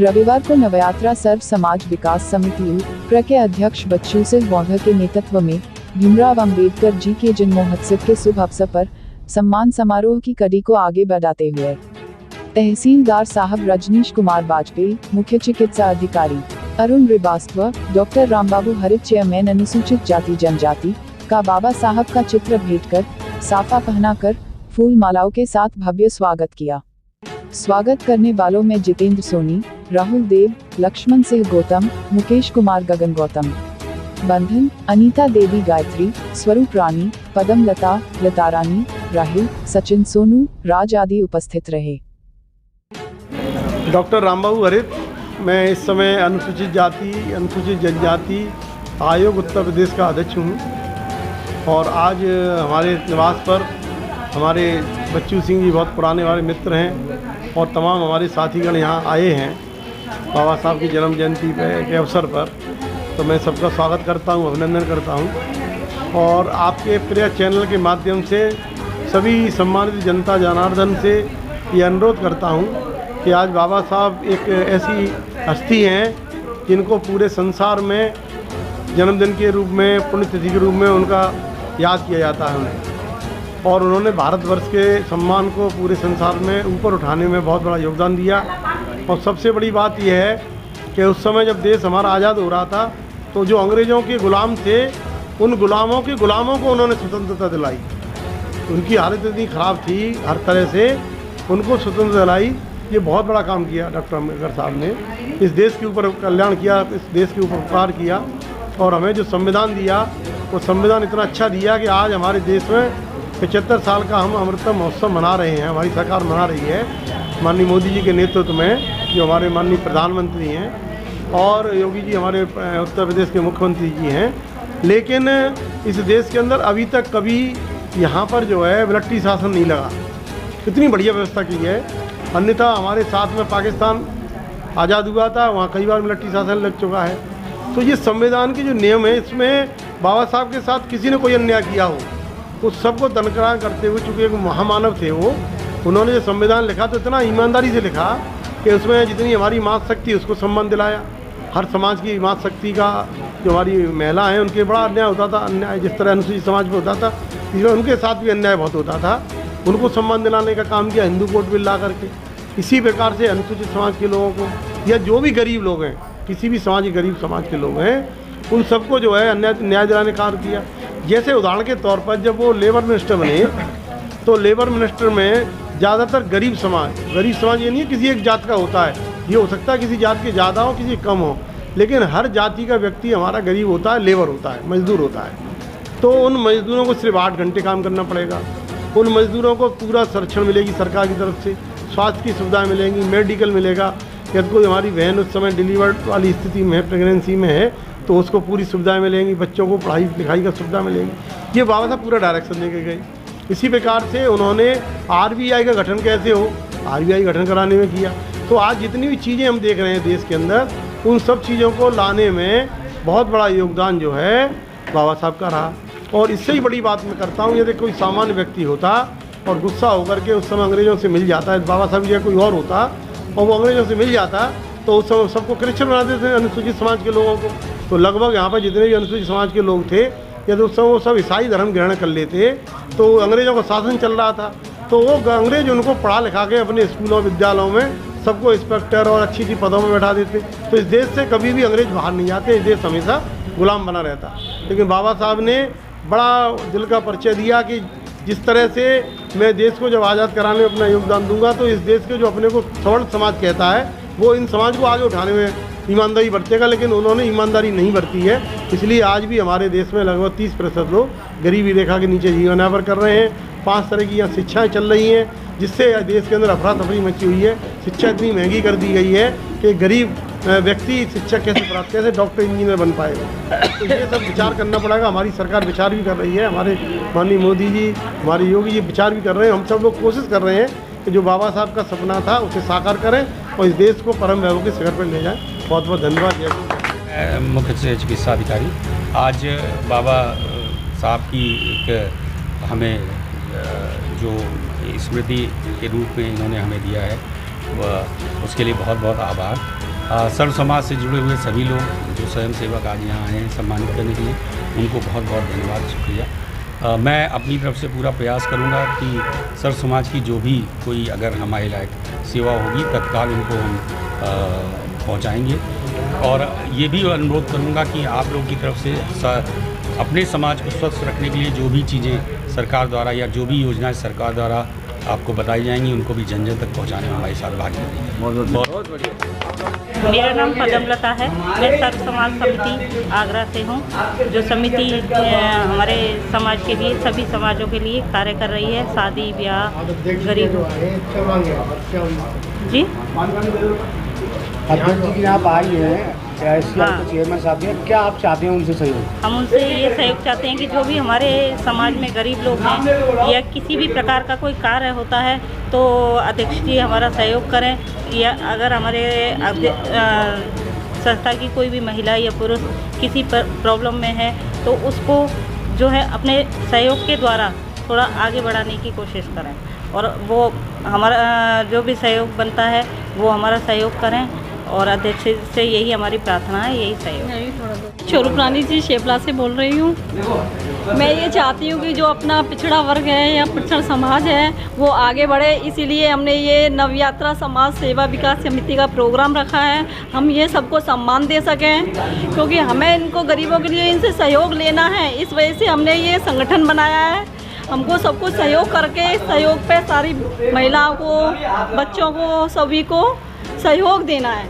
रविवार को नवयात्रा सर्व समाज विकास समिति प्र के अध्यक्ष बच्चू सिंह बौद्ध के नेतृत्व में भीमराव अंबेडकर जी के जन्म महोत्सव के शुभ अवसर पर सम्मान समारोह की कड़ी को आगे बढ़ाते हुए तहसीलदार साहब रजनीश कुमार वाजपेयी, मुख्य चिकित्सा अधिकारी अरुण श्रीवास्तव, डॉक्टर रामबाबू हरित, चेयरमैन अनुसूचित जाति जनजाति का बाबा साहब का चित्र भेंट कर साफा पहनाकर फूल मालाओं के साथ भव्य स्वागत किया। स्वागत करने वालों में जितेंद्र सोनी, राहुल देव, लक्ष्मण सिंह गौतम, मुकेश कुमार गगन गौतम, बंधन, अनीता देवी गायत्री, स्वरूप रानी, पदम लता, लता रानी, राहिल, सचिन सोनू, राज आदि उपस्थित रहे। डॉक्टर रामबाबू हरित, मैं इस समय अनुसूचित जाति अनुसूचित जनजाति आयोग उत्तर प्रदेश का अध्यक्ष हूँ और आज हमारे निवास पर हमारे बच्चू सिंह जी बहुत पुराने हमारे मित्र हैं और तमाम हमारे साथीगण यहाँ आए हैं बाबा साहब की जन्म जयंती के अवसर पर। तो मैं सबका स्वागत करता हूँ, अभिनंदन करता हूँ और आपके प्रिय चैनल के माध्यम से सभी सम्मानित जनता जनार्दन से ये अनुरोध करता हूँ कि आज बाबा साहब एक ऐसी हस्ती हैं जिनको पूरे संसार में जन्मदिन के रूप में, पुण्यतिथि के रूप में उनका याद किया जाता है उन्हें, और उन्होंने भारतवर्ष के सम्मान को पूरे संसार में ऊपर उठाने में बहुत बड़ा योगदान दिया। और सबसे बड़ी बात यह है कि उस समय जब देश हमारा आज़ाद हो रहा था तो जो अंग्रेज़ों के गुलाम थे उन गुलामों को उन्होंने स्वतंत्रता दिलाई। उनकी हालत इतनी ख़राब थी, हर तरह से उनको स्वतंत्रता दिलाई। ये बहुत बड़ा काम किया डॉक्टर अम्बेडकर साहब ने, इस देश के ऊपर कल्याण किया, इस देश के ऊपर उपकार किया और हमें जो संविधान दिया वो संविधान इतना अच्छा दिया कि आज हमारे देश में 75 साल का हम अमृतम महोत्सव मना रहे हैं, हमारी सरकार मना रही है माननीय मोदी जी के नेतृत्व में, जो हमारे माननीय प्रधानमंत्री हैं और योगी जी हमारे उत्तर प्रदेश के मुख्यमंत्री जी हैं। लेकिन इस देश के अंदर अभी तक कभी यहाँ पर जो है मिलिट्री शासन नहीं लगा, इतनी बढ़िया व्यवस्था की है। अन्यथा हमारे साथ में पाकिस्तान आज़ाद हुआ था, वहाँ कई बार मिलिट्री शासन लग चुका है। तो ये संविधान के जो नियम है इसमें बाबा साहब के साथ किसी ने कोई अन्याय किया हो उस सबको दरकिनार करते हुए, चूँकि एक महामानव थे वो, उन्होंने जो संविधान लिखा तो इतना ईमानदारी से लिखा कि उसमें जितनी हमारी मातृशक्ति उसको सम्मान दिलाया। हर समाज की मातृशक्ति का जो हमारी महिला हैं उनके बड़ा अन्याय होता था, अन्याय जिस तरह अनुसूचित समाज में होता था इसमें उनके साथ भी अन्याय बहुत होता था, उनको सम्मान दिलाने का काम किया हिंदू कोड बिल ला करके। इसी प्रकार से अनुसूचित समाज के लोगों को या जो भी गरीब लोग हैं, किसी भी समाज के गरीब समाज के लोग हैं, उन सबको जो है न्याय दिलाने का कार्य किया। जैसे उदाहरण के तौर पर जब वो लेबर मिनिस्टर बने तो लेबर मिनिस्टर में ज़्यादातर गरीब समाज ये नहीं है किसी एक जात का होता है, ये हो सकता है किसी जात के ज़्यादा हो किसी कम हो, लेकिन हर जाति का व्यक्ति हमारा गरीब होता है, लेबर होता है, मजदूर होता है। तो उन मजदूरों को सिर्फ 8 घंटे काम करना पड़ेगा, उन मजदूरों को पूरा संरक्षण मिलेगी सरकार की तरफ से, स्वास्थ्य की सुविधाएं मिलेंगी, मेडिकल मिलेगा। यदि कोई हमारी बहन उस समय डिलीवर्ड वाली स्थिति में है, प्रेगनेंसी में है, तो उसको पूरी सुविधाएं मिलेंगी, बच्चों को पढ़ाई लिखाई का सुविधा मिलेगी। ये बाबा साहब पूरा डायरेक्शन लेके गए। इसी प्रकार से उन्होंने RBI का गठन कैसे हो, RBI गठन कराने में किया। तो आज जितनी भी चीज़ें हम देख रहे हैं देश के अंदर, उन सब चीज़ों को लाने में बहुत बड़ा योगदान जो है बाबा साहब का रहा। और इससे ही बड़ी बात मैं करता हूँ, यदि कोई सामान्य व्यक्ति होता और गुस्सा होकर के उस समय अंग्रेज़ों से मिल जाता है, बाबा साहब या कोई और होता और वो अंग्रेज़ों से मिल जाता तो उस समय सबको क्रिश्चियन बना देते थे, अनुसूचित समाज के लोगों को। तो लगभग यहाँ पर जितने भी अनुसूचित समाज के लोग थे यदि उस समय वो सब ईसाई धर्म ग्रहण कर लेते तो अंग्रेज़ों का शासन चल रहा था, तो वो अंग्रेज उनको पढ़ा लिखा के अपने स्कूलों विद्यालयों में सबको इंस्पेक्टर और अच्छी अच्छी पदों में बैठा देते। तो इस देश से कभी भी अंग्रेज बाहर नहीं जाते, इस देश हमेशा गुलाम बना रहता। लेकिन बाबा साहब ने बड़ा दिल का परिचय दिया कि जिस तरह से मैं देश को जब आज़ाद कराने में अपना योगदान दूंगा तो इस देश के जो अपने को सवर्ण समाज कहता है वो इन समाज को आगे उठाने में ईमानदारी बरतेगा, लेकिन उन्होंने ईमानदारी नहीं बरती है। इसलिए आज भी हमारे देश में लगभग 30% लोग गरीबी रेखा के नीचे जीवन यापन कर रहे हैं। 5 तरह की यहाँ शिक्षाएँ चल रही हैं जिससे देश के अंदर अफरा तफरी मची हुई है। शिक्षा इतनी महंगी कर दी गई है कि गरीब व्यक्ति शिक्षा कैसे प्राप्त, कैसे डॉक्टर इंजीनियर बन पाएगा। तो ये सब विचार करना पड़ेगा। हमारी सरकार विचार भी कर रही है, हमारे माननीय मोदी जी, हमारे योगी जी विचार भी कर रहे हैं। हम सब लोग कोशिश कर रहे हैं कि जो बाबा साहब का सपना था उसे साकार करें और इस देश को परम वैभव के शिखर पर ले जाएं। बहुत बहुत धन्यवाद। मुख्य चिकित्सा अधिकारी, आज बाबा साहब की एक हमें जो स्मृति के रूप में इन्होंने हमें दिया है उसके लिए बहुत बहुत आभार। सर्व समाज से जुड़े हुए सभी लोग जो स्वयं सेवक आज यहाँ आए हैं सम्मानित करने के लिए, उनको बहुत बहुत धन्यवाद, शुक्रिया। मैं अपनी तरफ से पूरा प्रयास करूँगा कि सर्व समाज की जो भी कोई अगर हमारे लायक सेवा होगी तत्काल उनको हम पहुँचाएँगे। और ये भी अनुरोध करूँगा कि आप लोगों की तरफ से अपने समाज को स्वस्थ रखने के लिए जो भी चीज़ें सरकार द्वारा या जो भी योजनाएं सरकार द्वारा आपको बताई जाएंगी उनको भी जन जन तक पहुंचाने में हमारे साथ भागीदारी। बहुत बढ़िया। मेरा नाम पदमलता है। मैं सर्व समाज समिति आगरा से हूँ, जो समिति हमारे समाज के लिए, सभी समाजों के लिए कार्य कर रही है। शादी ब्याह, गरीब जी अध्यक्ष जी आप आई हैं चेयरमैन साहब हैं, क्या आप चाहते हैं उनसे सहयोग? हम उनसे ये सहयोग चाहते हैं कि जो भी हमारे समाज में गरीब लोग हैं या किसी भी प्रकार का कोई कार्य होता है तो अध्यक्ष जी हमारा सहयोग करें, या अगर हमारे संस्था की कोई भी महिला या पुरुष किसी प्रॉब्लम में है तो उसको जो है अपने सहयोग के द्वारा थोड़ा आगे बढ़ाने की कोशिश करें, और वो हमारा जो भी सहयोग बनता है वो हमारा सहयोग करें। और अध्यक्ष से यही हमारी प्रार्थना है, यही सहयोग। स्वरूपरानी जी शेपला से बोल रही हूँ। मैं ये चाहती हूँ कि जो अपना पिछड़ा वर्ग है या पिछड़ा समाज है वो आगे बढ़े, इसीलिए हमने ये नवयात्रा समाज सेवा विकास समिति का प्रोग्राम रखा है। हम ये सबको सम्मान दे सकें, क्योंकि हमें इनको गरीबों के लिए इनसे सहयोग लेना है, इस वजह से हमने ये संगठन बनाया है। हमको सबको सहयोग करके, सहयोग पे सारी महिलाओं को, बच्चों को, सभी को सहयोग देना है।